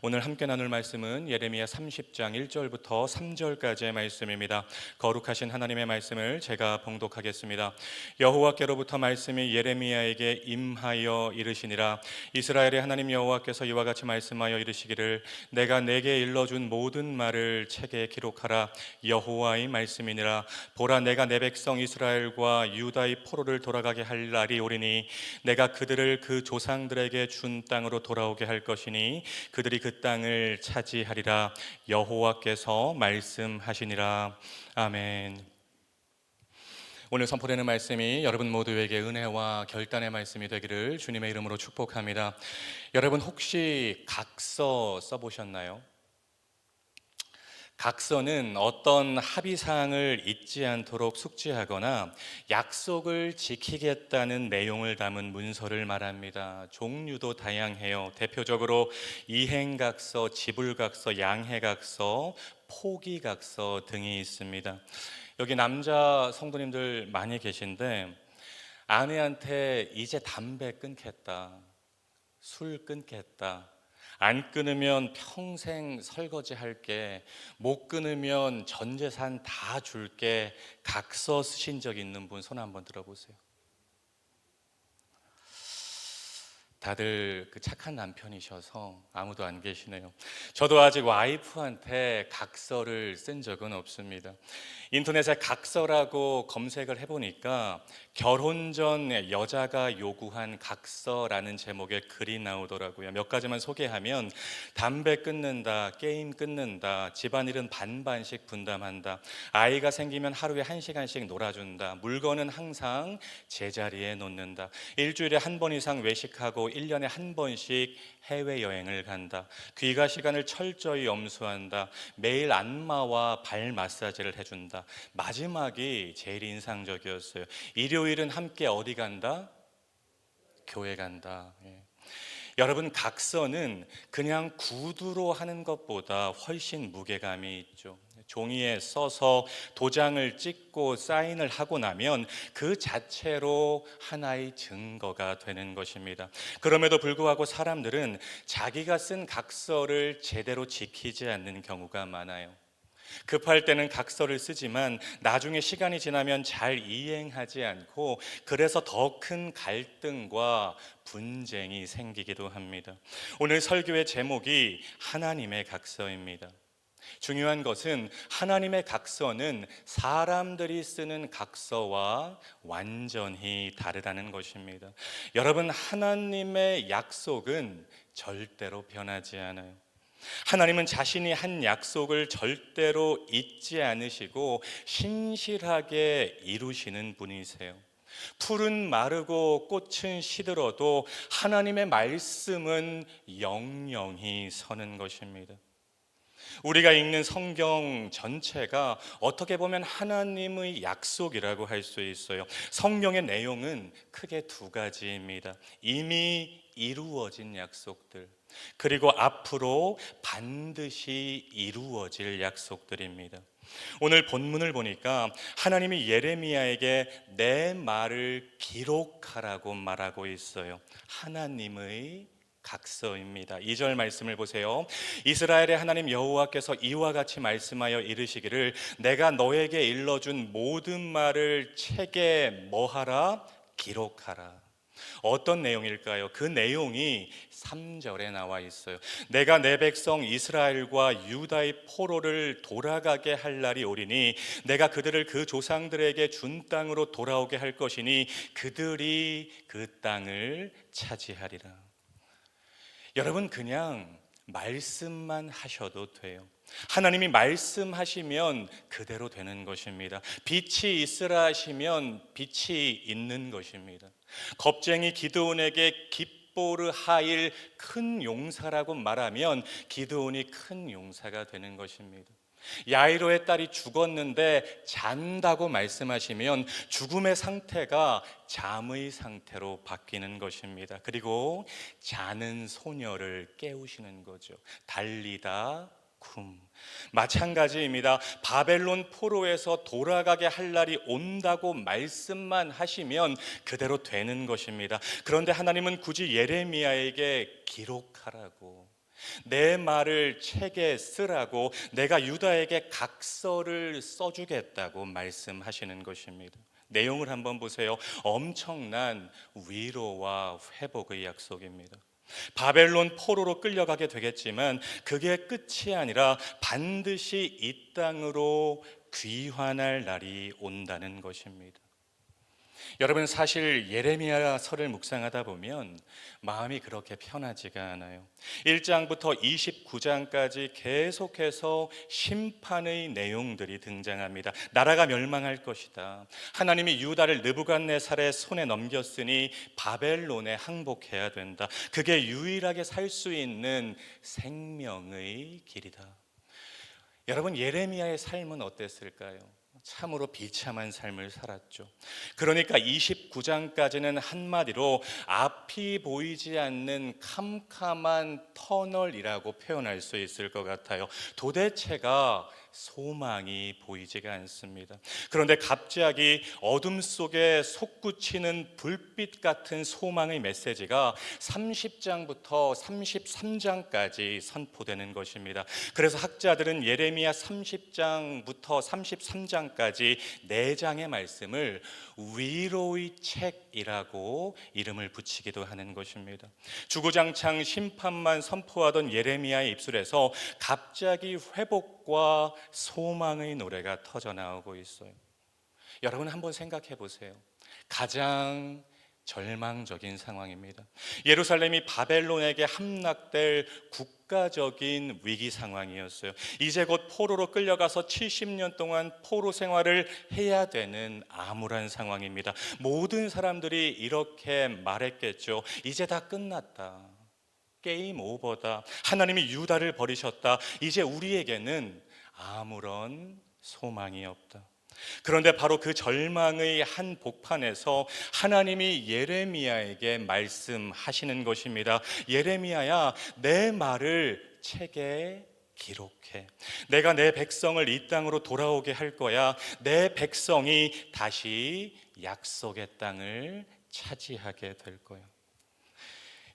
오늘 함께 나눌 말씀은 예레미야 30장 1절부터 3절까지의 말씀입니다. 거룩하신 하나님의 말씀을 제가 봉독하겠습니다. 여호와께로부터 말씀이 예레미야에게 임하여 이르시니라. 이스라엘의 하나님 여호와께서 이와 같이 말씀하여 이르시기를 내가 내게 일러준 모든 말을 책에 기록하라. 여호와의 말씀이니라. 보라, 내가 내 백성 이스라엘과 유다의 포로를 돌아가게 할 날이 오리니 내가 그들을 그 조상들에게 준 땅으로 돌아오게 할 것이니 그들이 그 땅을 차지하리라. 여호와께서 말씀하시니라. 아멘. 오늘 선포되는 말씀이 여러분 모두에게 은혜와 결단의 말씀이 되기를 주님의 이름으로 축복합니다. 여러분 혹시 각서 써보셨나요? 각서는 어떤 합의사항을 잊지 않도록 숙지하거나 약속을 지키겠다는 내용을 담은 문서를 말합니다. 종류도 다양해요. 대표적으로 이행각서, 지불각서, 양해각서, 포기각서 등이 있습니다. 여기 남자 성도님들 많이 계신데 아내한테 이제 담배 끊겠다, 술 끊겠다, 안 끊으면 평생 설거지 할게, 못 끊으면 전 재산 다 줄게, 각서 쓰신 적 있는 분 손 한번 들어보세요. 다들 그 착한 남편이셔서 아무도 안 계시네요. 저도 아직 와이프한테 각서를 쓴 적은 없습니다. 인터넷에 각서라고 검색을 해보니까 결혼 전 여자가 요구한 각서라는 제목의 글이 나오더라고요. 몇 가지만 소개하면 담배 끊는다, 게임 끊는다, 집안일은 반반씩 분담한다, 아이가 생기면 하루에 1시간씩 놀아준다, 물건은 항상 제자리에 놓는다, 일주일에 한 번 이상 외식하고 1년에 한 번씩 해외여행을 간다, 귀가 시간을 철저히 엄수한다, 매일 안마와 발 마사지를 해준다. 마지막이 제일 인상적이었어요. 일요일은 함께 어디 간다? 교회 간다. 여러분, 각서는 그냥 구두로 하는 것보다 훨씬 무게감이 있죠. 종이에 써서 도장을 찍고 사인을 하고 나면 그 자체로 하나의 증거가 되는 것입니다. 그럼에도 불구하고 사람들은 자기가 쓴 각서를 제대로 지키지 않는 경우가 많아요. 급할 때는 각서를 쓰지만 나중에 시간이 지나면 잘 이행하지 않고, 그래서 더 큰 갈등과 분쟁이 생기기도 합니다. 오늘 설교의 제목이 하나님의 각서입니다. 중요한 것은 하나님의 각서는 사람들이 쓰는 각서와 완전히 다르다는 것입니다. 여러분, 하나님의 약속은 절대로 변하지 않아요. 하나님은 자신이 한 약속을 절대로 잊지 않으시고 신실하게 이루시는 분이세요. 풀은 마르고 꽃은 시들어도 하나님의 말씀은 영영히 서는 것입니다. 우리가 읽는 성경 전체가 어떻게 보면 하나님의 약속이라고 할 수 있어요. 성경의 내용은 크게 두 가지입니다. 이미 이루어진 약속들, 그리고 앞으로 반드시 이루어질 약속들입니다. 오늘 본문을 보니까 하나님이 예레미야에게 내 말을 기록하라고 말하고 있어요. 하나님의 각서입니다. 2절 말씀을 보세요. 이스라엘의 하나님 여호와께서 이와 같이 말씀하여 이르시기를 내가 너에게 일러준 모든 말을 책에 뭐하라? 기록하라. 어떤 내용일까요? 그 내용이 3절에 나와 있어요. 내가 내 백성 이스라엘과 유다의 포로를 돌아가게 할 날이 오리니 내가 그들을 그 조상들에게 준 땅으로 돌아오게 할 것이니 그들이 그 땅을 차지하리라. 여러분, 그냥 말씀만 하셔도 돼요. 하나님이 말씀하시면 그대로 되는 것입니다. 빛이 있으라 하시면 빛이 있는 것입니다. 겁쟁이 기드온에게 깁보르 하일 큰 용사라고 말하면 기드온이 큰 용사가 되는 것입니다. 야이로의 딸이 죽었는데 잔다고 말씀하시면 죽음의 상태가 잠의 상태로 바뀌는 것입니다. 그리고 자는 소녀를 깨우시는 거죠. 달리다 쿰. 마찬가지입니다. 바벨론 포로에서 돌아가게 할 날이 온다고 말씀만 하시면 그대로 되는 것입니다. 그런데 하나님은 굳이 예레미야에게 기록하라고, 내 말을 책에 쓰라고 내가 유다에게 각서를 써주겠다고 말씀하시는 것입니다. 내용을 한번 보세요. 엄청난 위로와 회복의 약속입니다. 바벨론 포로로 끌려가게 되겠지만 그게 끝이 아니라 반드시 이 땅으로 귀환할 날이 온다는 것입니다. 여러분, 사실 예레미야서를 묵상하다 보면 마음이 그렇게 편하지가 않아요. 1장부터 29장까지 계속해서 심판의 내용들이 등장합니다. 나라가 멸망할 것이다. 하나님이 유다를 느부갓네살의 손에 넘겼으니 바벨론에 항복해야 된다. 그게 유일하게 살 수 있는 생명의 길이다. 여러분, 예레미야의 삶은 어땠을까요? 참으로 비참한 삶을 살았죠. 그러니까 29장까지는 한마디로 앞이 보이지 않는 캄캄한 터널이라고 표현할 수 있을 것 같아요. 도대체가 소망이 보이지가 않습니다. 그런데 갑자기 어둠 속에 솟구치는 불빛 같은 소망의 메시지가 30장부터 33장까지 선포되는 것입니다. 그래서 학자들은 예레미야 30장부터 33장까지 4장의 말씀을 위로의 책이라고 이름을 붙이기도 하는 것입니다. 주구장창 심판만 선포하던 예레미야의 입술에서 갑자기 회복과 소망의 노래가 터져 나오고 있어요. 여러분, 한번 생각해 보세요. 가장 절망적인 상황입니다. 예루살렘이 바벨론에게 함락될 국가적인 위기 상황이었어요. 이제 곧 포로로 끌려가서 70년 동안 포로 생활을 해야 되는 암울한 상황입니다. 모든 사람들이 이렇게 말했겠죠. 이제 다 끝났다. 게임 오버다. 하나님이 유다를 버리셨다. 이제 우리에게는 아무런 소망이 없다. 그런데 바로 그 절망의 한 복판에서 하나님이 예레미야에게 말씀하시는 것입니다. 예레미야야, 내 말을 책에 기록해. 내가 내 백성을 이 땅으로 돌아오게 할 거야. 내 백성이 다시 약속의 땅을 차지하게 될 거야.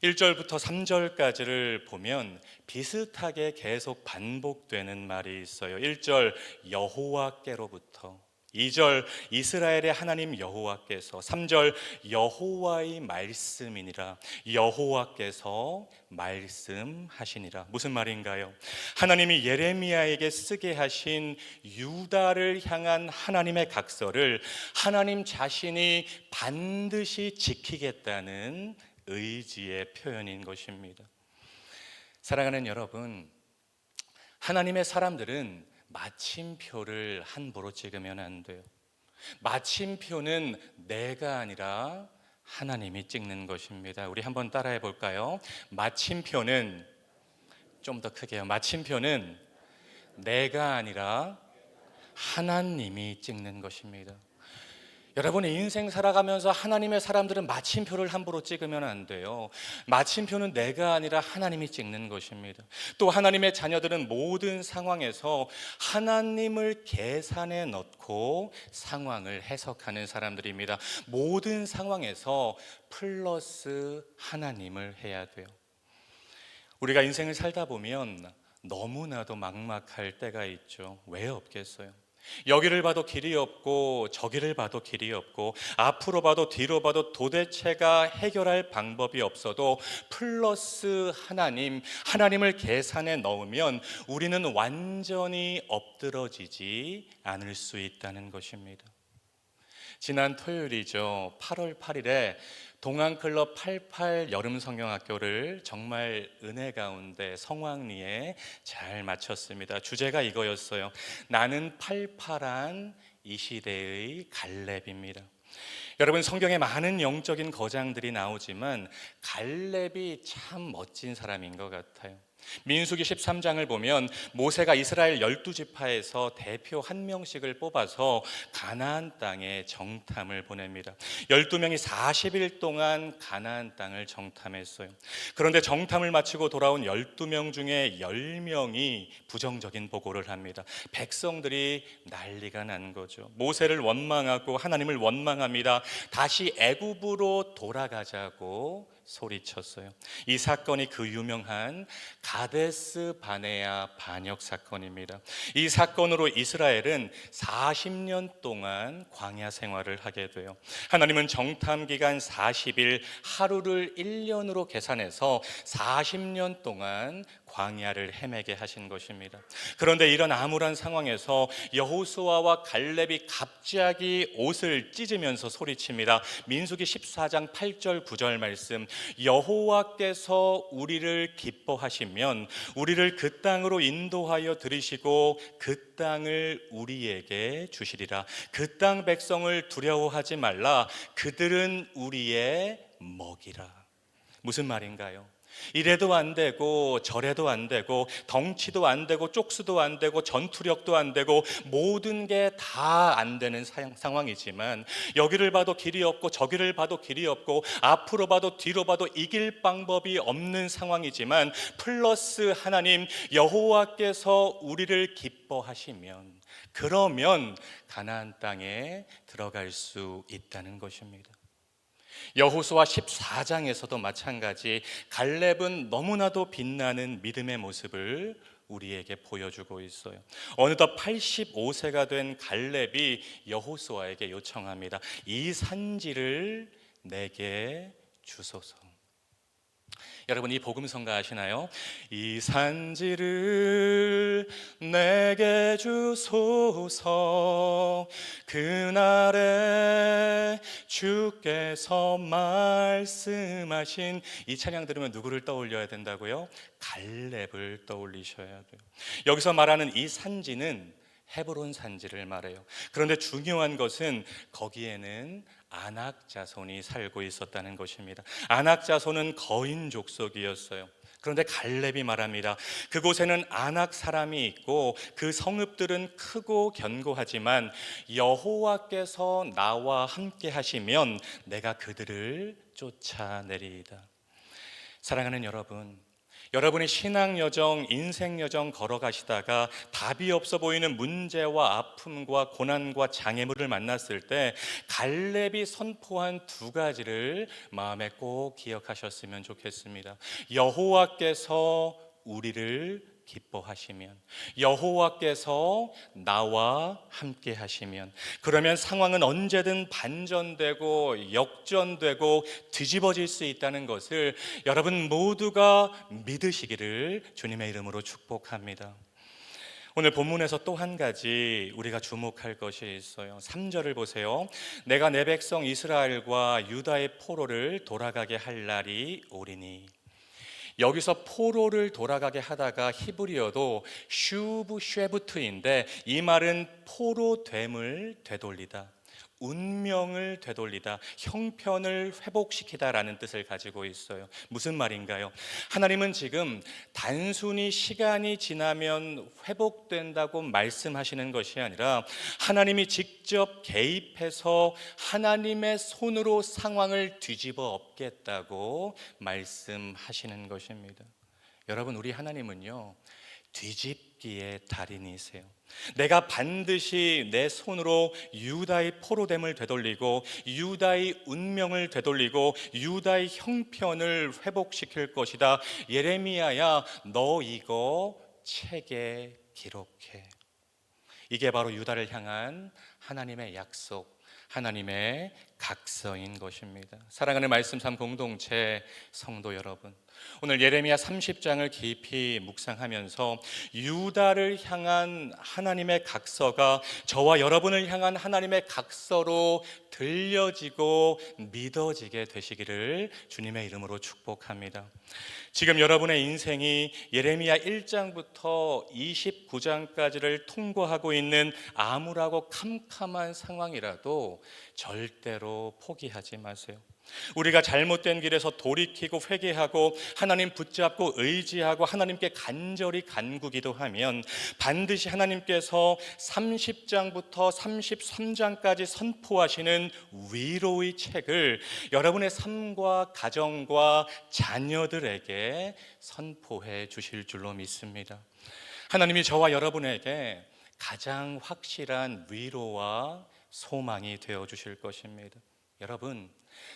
1절부터 3절까지를 보면 비슷하게 계속 반복되는 말이 있어요. 1절 여호와께로부터, 2절 이스라엘의 하나님 여호와께서, 3절 여호와의 말씀이니라, 여호와께서 말씀하시니라. 무슨 말인가요? 하나님이 예레미야에게 쓰게 하신 유다를 향한 하나님의 각서를 하나님 자신이 반드시 지키겠다는 의지의 표현인 것입니다. 사랑하는 여러분, 하나님의 사람들은 마침표를 함부로 찍으면 안 돼요. 마침표는 내가 아니라 하나님이 찍는 것입니다. 우리 한번 따라해 볼까요? 마침표는, 좀 더 크게요. 마침표는 내가 아니라 하나님이 찍는 것입니다. 여러분의 인생 살아가면서 하나님의 사람들은 마침표를 함부로 찍으면 안 돼요. 마침표는 내가 아니라 하나님이 찍는 것입니다. 또 하나님의 자녀들은 모든 상황에서 하나님을 계산에 넣고 상황을 해석하는 사람들입니다. 모든 상황에서 플러스 하나님을 해야 돼요. 우리가 인생을 살다 보면 너무나도 막막할 때가 있죠. 왜 없겠어요? 여기를 봐도 길이 없고 저기를 봐도 길이 없고 앞으로 봐도 뒤로 봐도 도대체가 해결할 방법이 없어도 플러스 하나님을 계산에 넣으면 우리는 완전히 엎드러지지 않을 수 있다는 것입니다. 지난 토요일이죠. 8월 8일에 동안클럽 88 여름성경학교를 정말 은혜 가운데 성황리에 잘 마쳤습니다. 주제가 이거였어요. 나는 팔팔한 이 시대의 갈렙입니다. 여러분, 성경에 많은 영적인 거장들이 나오지만 갈렙이 참 멋진 사람인 것 같아요. 민수기 13장을 보면 모세가 이스라엘 12지파에서 대표 한 명씩을 뽑아서 가나안 땅에 정탐을 보냅니다. 12명이 40일 동안 가나안 땅을 정탐했어요. 그런데 정탐을 마치고 돌아온 12명 중에 10명이 부정적인 보고를 합니다. 백성들이 난리가 난 거죠. 모세를 원망하고 하나님을 원망합니다. 다시 애굽으로 돌아가자고 소리쳤어요. 이 사건이 그 유명한 가데스 바네아 반역 사건입니다. 이 사건으로 이스라엘은 40년 동안 광야 생활을 하게 돼요. 하나님은 정탐 기간 40일, 하루를 1년으로 계산해서 40년 동안 광야를 헤매게 하신 것입니다. 그런데 이런 암울한 상황에서 여호수아와 갈렙이 갑자기 옷을 찢으면서 소리칩니다. 민수기 14장 8절 9절 말씀, 여호와께서 우리를 기뻐하시면 우리를 그 땅으로 인도하여 들이시고 그 땅을 우리에게 주시리라. 그 땅 백성을 두려워하지 말라. 그들은 우리의 먹이라. 무슨 말인가요? 이래도 안 되고 저래도 안 되고 덩치도 안 되고 쪽수도 안 되고 전투력도 안 되고 모든 게 다 안 되는 상황이지만, 여기를 봐도 길이 없고 저기를 봐도 길이 없고 앞으로 봐도 뒤로 봐도 이길 방법이 없는 상황이지만, 플러스 하나님 여호와께서 우리를 기뻐하시면, 그러면 가나안 땅에 들어갈 수 있다는 것입니다. 여호수아 14장에서도 마찬가지, 갈렙은 너무나도 빛나는 믿음의 모습을 우리에게 보여주고 있어요. 어느덧 85세가 된 갈렙이 여호수아에게 요청합니다. 이 산지를 내게 주소서. 여러분, 이 복음성가 아시나요? 이 산지를 내게 주소서. 그날에 주께서 말씀하신, 이 찬양 들으면 누구를 떠올려야 된다고요? 갈렙을 떠올리셔야 돼요. 여기서 말하는 이 산지는 헤브론 산지를 말해요. 그런데 중요한 것은 거기에는 아낙 자손이 살고 있었다는 것입니다. 아낙 자손은 거인 족속이었어요. 그런데 갈렙이 말합니다. 그곳에는 아낙 사람이 있고 그 성읍들은 크고 견고하지만 여호와께서 나와 함께 하시면 내가 그들을 쫓아내리이다. 사랑하는 여러분, 여러분이 신앙 여정, 인생 여정 걸어가시다가 답이 없어 보이는 문제와 아픔과 고난과 장애물을 만났을 때 갈렙이 선포한 두 가지를 마음에 꼭 기억하셨으면 좋겠습니다. 여호와께서 우리를 기뻐하시면, 여호와께서 나와 함께 하시면, 그러면 상황은 언제든 반전되고 역전되고 뒤집어질 수 있다는 것을 여러분 모두가 믿으시기를 주님의 이름으로 축복합니다. 오늘 본문에서 또 한 가지 우리가 주목할 것이 있어요. 3절을 보세요. 내가 내 백성 이스라엘과 유다의 포로를 돌아가게 할 날이 오리니. 여기서 포로를 돌아가게 하다가 히브리어도 슈브 쉐부트인데, 이 말은 포로됨을 되돌리다, 운명을 되돌리다, 형편을 회복시키다라는 뜻을 가지고 있어요. 무슨 말인가요? 하나님은 지금 단순히 시간이 지나면 회복된다고 말씀하시는 것이 아니라 하나님이 직접 개입해서 하나님의 손으로 상황을 뒤집어 엎겠다고 말씀하시는 것입니다. 여러분, 우리 하나님은요, 뒤집기의 달인이세요. 내가 반드시 내 손으로 유다의 포로됨을 되돌리고 유다의 운명을 되돌리고 유다의 형편을 회복시킬 것이다. 예레미야야, 너 이거 책에 기록해. 이게 바로 유다를 향한 하나님의 약속, 하나님의 각서인 것입니다. 사랑하는 말씀 삶 공동체 성도 여러분, 오늘 예레미야 30장을 깊이 묵상하면서 유다를 향한 하나님의 각서가 저와 여러분을 향한 하나님의 각서로 들려지고 믿어지게 되시기를 주님의 이름으로 축복합니다. 지금 여러분의 인생이 예레미야 1장부터 29장까지를 통과하고 있는 암울하고 캄캄한 상황이라도 절대로 포기하지 마세요. 우리가 잘못된 길에서 돌이키고 회개하고 하나님 붙잡고 의지하고 하나님께 간절히 간구기도 하면 반드시 하나님께서 30장부터 33장까지 선포하시는 위로의 책을 여러분의 삶과 가정과 자녀들에게 선포해 주실 줄로 믿습니다. 하나님이 저와 여러분에게 가장 확실한 위로와 소망이 되어 주실 것입니다. 여러분,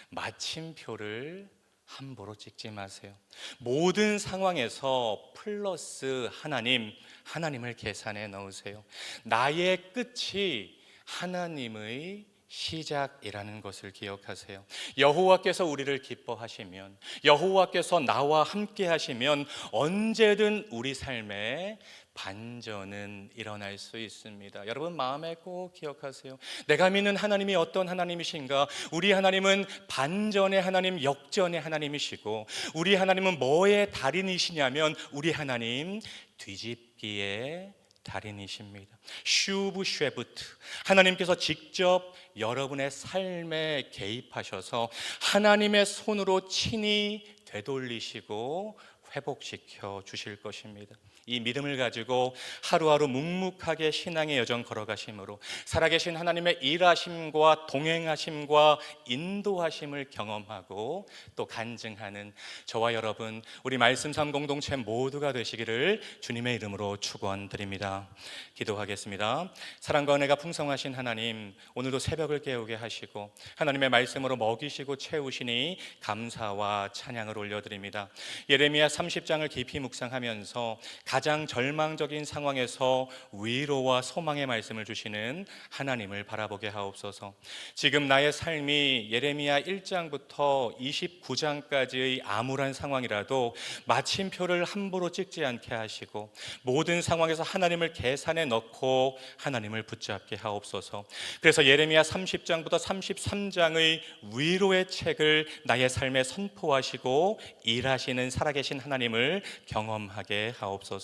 마침표를 함부로 찍지 마세요. 모든 상황에서 플러스 하나님을 계산해 넣으세요. 나의 끝이 하나님의 시작이라는 것을 기억하세요. 여호와께서 우리를 기뻐하시면, 여호와께서 나와 함께 하시면 언제든 우리 삶에 반전은 일어날 수 있습니다. 여러분 마음에 꼭 기억하세요. 내가 믿는 하나님이 어떤 하나님이신가? 우리 하나님은 반전의 하나님, 역전의 하나님이시고, 우리 하나님은 뭐의 달인이시냐면 우리 하나님 뒤집기의 달인이십니다. 슈브쉐부트, 하나님께서 직접 여러분의 삶에 개입하셔서 하나님의 손으로 친히 되돌리시고 회복시켜 주실 것입니다. 이 믿음을 가지고 하루하루 묵묵하게 신앙의 여정 걸어가심으로 살아계신 하나님의 일하심과 동행하심과 인도하심을 경험하고 또 간증하는 저와 여러분, 우리 말씀 삶 공동체 모두가 되시기를 주님의 이름으로 축원드립니다. 기도하겠습니다. 사랑과 은혜가 풍성하신 하나님, 오늘도 새벽을 깨우게 하시고 하나님의 말씀으로 먹이시고 채우시니 감사와 찬양을 올려드립니다. 예레미야 30장을 깊이 묵상하면서 가장 절망적인 상황에서 위로와 소망의 말씀을 주시는 하나님을 바라보게 하옵소서. 지금 나의 삶이 예레미야 1장부터 29장까지의 암울한 상황이라도 마침표를 함부로 찍지 않게 하시고 모든 상황에서 하나님을 계산에 넣고 하나님을 붙잡게 하옵소서. 그래서 예레미야 30장부터 33장의 위로의 책을 나의 삶에 선포하시고 일하시는 살아계신 하나님을 경험하게 하옵소서.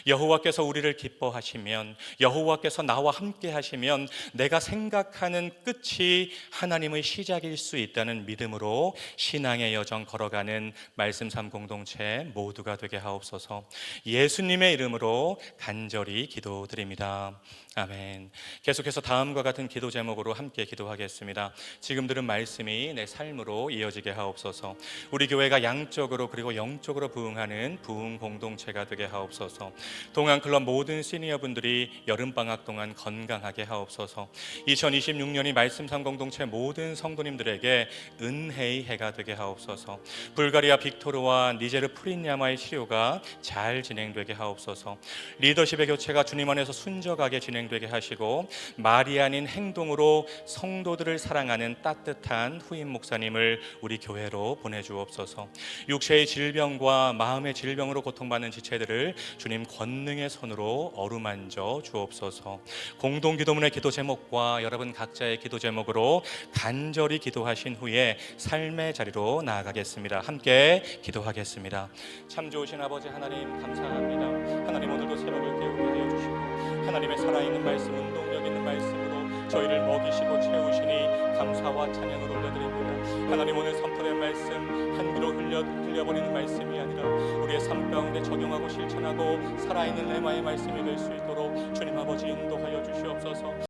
여호와께서 우리를 기뻐하시면, 여호와께서 나와 함께 하시면 내가 생각하는 끝이 하나님의 시작일 수 있다는 믿음으로 신앙의 여정 걸어가는 말씀 삶 공동체 모두가 되게 하옵소서. 예수님의 이름으로 간절히 기도드립니다. 아멘. 계속해서 다음과 같은 기도 제목으로 함께 기도하겠습니다. 지금 들은 말씀이 내 삶으로 이어지게 하옵소서. 우리 교회가 양적으로 그리고 영적으로 부흥하는 부흥 공동체가 되게 하옵소서. 동안클럽 모든 시니어분들이 여름방학 동안 건강하게 하옵소서. 2026년이 말씀 삶 공동체 모든 성도님들에게 은혜의 해가 되게 하옵소서. 불가리아 빅토르와 니제르 프린야마의 치료가 잘 진행되게 하옵소서. 리더십의 교체가 주님 안에서 순적하게 진행되게 하시고 말이 아닌 행동으로 성도들을 사랑하는 따뜻한 후임 목사님을 우리 교회로 보내주옵소서. 육체의 질병과 마음의 질병으로 고통받는 지체들을 주님 권능의 손으로 어루만져 주옵소서. 공동기도문의 기도 제목과 여러분 각자의 기도 제목으로 간절히 기도하신 후에 삶의 자리로 나아가겠습니다. 함께 기도하겠습니다. 참 좋으신 아버지 하나님 감사합니다. 하나님 오늘도 새벽을 깨우게 하여 주시고 하나님의 살아있는 말씀, 운동력 있는 말씀으로 저희를 먹이시고 채우시니 감사와 찬양을 올려드립니다. 하나님 오늘 선포된 말씀 한 귀로 흘려버리는 말씀이 아니라 우리의 삶 가운데 적용하고 실천하고 살아있는 레마의 말씀이 될 수 있도록 주님 아버지 인도하여 주시옵소서.